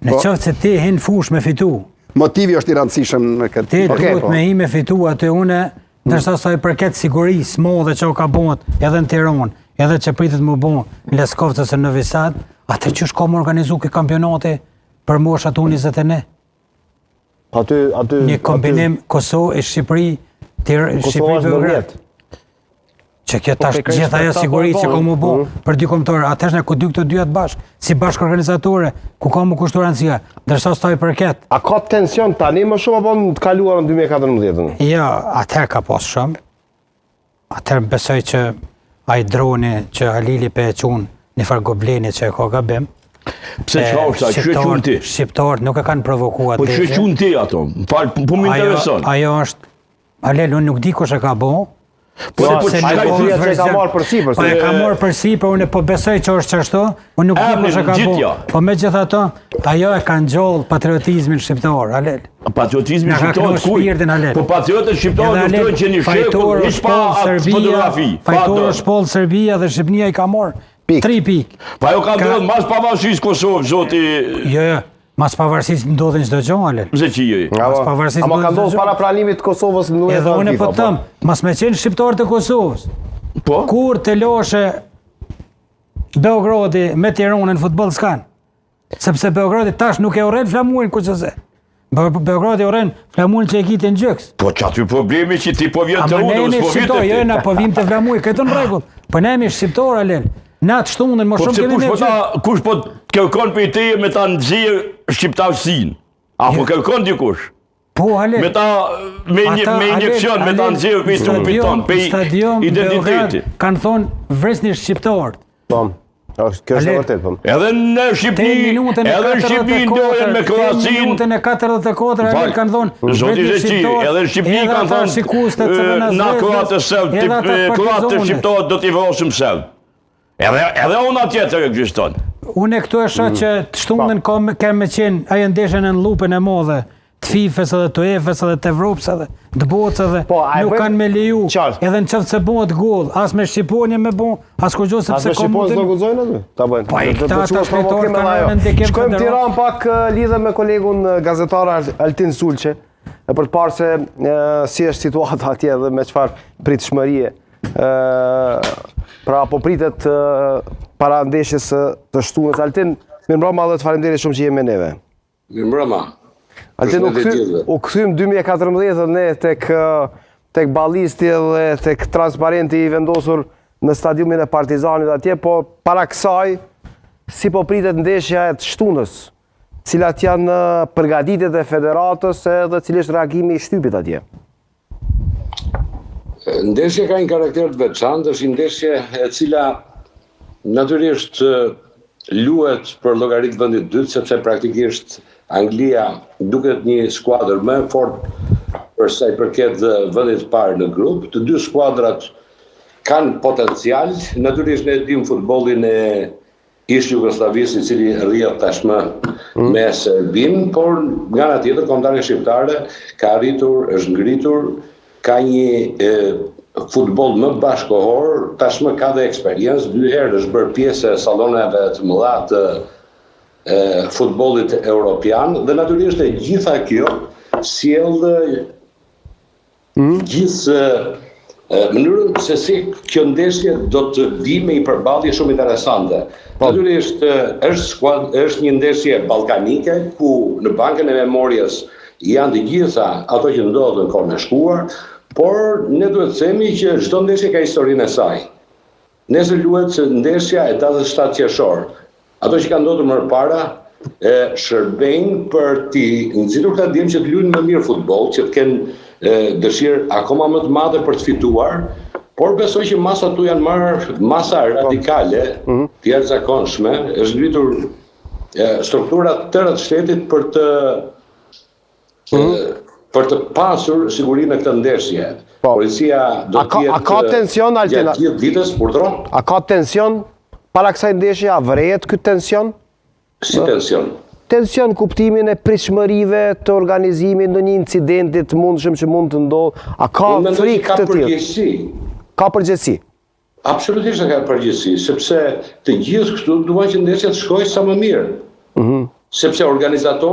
Në qoftë se ti hin fush me fitu. Motivi është i rëndësishëm në këtë. Ti duhet me hi me fitu atë une, ndërsa sa i përket sigurisë modhe që o ka bëhet edhe në Tiranë, edhe që pritet më bëhet në Leskovcës e në Novi Sad, atë që shko më organizu këtë kampionate për moshat U21. Një kombinim Kosovë e Shqipëri, Shqipëri-Beograd. Që kjo tash gjitha ajo siguri që ka më bo për dy kombëtarë, atëherë ne ku dy këto dyat bashkë, si bashkë organizatore, ku ka më kushtuar rëndësia, ndërsa sa i përket. A ka tension tani më shumë apo të kaluar në 2014? Jo, atëherë ka pas shumë. Atëherë besoj që ai droni që Halili pe e qun një farë gobleni që e ka gabim. Pse çfarë është, çu e qun ti? Shqiptarët nuk e kanë provokuar atë. Po çu e qun ti ato? Po më intereson. Ajo është Halil, unë nuk di kush e ka bëu. Po se ka marrë për sipër. Po e ka marrë për sipër, unë po besoj që është ashtu, unë nuk di kush e ka bëu. Po megjithatë, ajo e ka ngjall patriotizmin shqiptar, Halil. Patriotizmi shqiptar ku? Po patriotët shqiptarë luftojnë që një shekull, hiç pa fotografi. Fajtorë shpoll Serbia dhe Shqipëria i ka marrë 3 pikë. Po ajo ka ndodhur mas pavarësisë Kosovë, zoti. Jo, mas pavarësisë ndodhin çdo gjë, Halil. Pse që jo? Mas pavarësisë. Ama ka ndodhur para pranimit të Kosovës në UEFA. Edhe unë po them, mas me qenë shqiptarët e Kosovës. Po? Kur të loshe Beogradi me Tiranën në futboll s'kan. Sepse Beogradi tash nuk e urren flamurin kurse. Beogradi urren flamurin që e kitë në gjyks. Po çaty problemi që ti po vjen të Udës, po vjen ti. Jo, na po vim të flamuri, këtë në rregull. Po ne jemi shqiptar, Halil. Na të shtundën më shumë kemi ne. Kush po kërkon për teje me ta nxjerr shqiptarësinë? Apo kërkon dikush? Po, Halil. Me ta me injeksion, me ta nxjerr për trupin ton, për identiteti. Kanë thonë vresni shqiptarët. Po. Kjo është vërtet, po. Edhe në Shqipëri, edhe në Shqipëri ndohen me Kroacinë. Minutën e 44 Halil kanë thonë zoti Zeci, edhe në Shqipëri kanë thonë na kroatë serb, kroatë shqiptarët do t'i vrosim serb. Edhe ona tjetër ekziston. Unë këtu e shoh që të shtundën kemë qenë ajo ndeshjen në lupën e madhe të FIFA-s edhe të UEFA-s edhe të Evropës edhe të botës edhe nuk kanë me leju. Edhe në qoftë se bëhet goll, as me Shqiponje me bën, as kur gjë sepse ka mundë. Do guxojnë aty? Ta bëjnë. Po këta shpejtorë kanë ndikim. Shkojmë në Tiranë pak lidhem me kolegun gazetar Altin Sulçe, për të parë se si është situata atje dhe me çfarë pritshmërie. Pra po pritet para ndeshjes së shtunës. Altin, mirëmbrëma dhe të faleminderit shumë që jemi me neve. Mirëmbrëma. Altin, u kthym 2014 ne tek ballisti dhe tek transparenti i vendosur në stadiumin e Partizanit atje, po para kësaj si po pritet ndeshja e shtunës, cilat janë përgatitjet e federatës dhe cili është reagimi i shtypit atje? Ndeshja ka një karakter të veçantë, është një ndeshje e cila natyrisht luhet për llogaritë vendit dytë, sepse praktikisht Anglia duket një skuadër më e fortë për sa i përket vendit të parë në grup. Të dy skuadrat kanë potencial, natyrisht ne dim futbollin e ish Jugosllavisë i cili rrjet tashmë me Serbinë, por nga ana tjetër kombëtarja shqiptare ka arritur, është ngritur, ka një futboll më bashkëkohor, tashmë ka dhe eksperiencë, 2 herë është bërë pjesë e salloneve të mëdha të futbollit europian dhe natyrisht e gjitha kjo sjell gjithë mënyrën se si kjo ndeshje do të vi me një përballje shumë interesante. Natyrisht është një ndeshje ballkanike ku në bankën e memorjes janë të gjitha ato që ndodhen kohën e shkuar, por ne duhet të themi që çdo ndeshje ka historinë e saj. Nesër luhet ndeshja e datës 7 qershor. Ato që kanë ndodhur më parë shërbejnë për t'i nxitur këta djemë që të luajnë më mirë futboll, që të kenë dëshirë akoma më të madhe për të fituar, por besoj që masa tu janë marrë masa radikale, të jashtëzakonshme, është ngritur strukturat të tëra të shtetit për të pasur sigurinë në këtë ndeshje. Policia do të jetë gjatë gjithë ditës, urdhëron. A ka tension? Para kësaj ndeshje, a vërehet ky tension? Si tension? Tension kuptimin e pritshmërive të organizimit në një incidenti të mundshëm që mund të ndodhë. A ka frikë të tillë? Ka përgjegjësi. Absolutisht ka përgjegjësi, sepse të gjithë këtu duan që ndeshja të shkojë sa më mirë. sepse organizatorët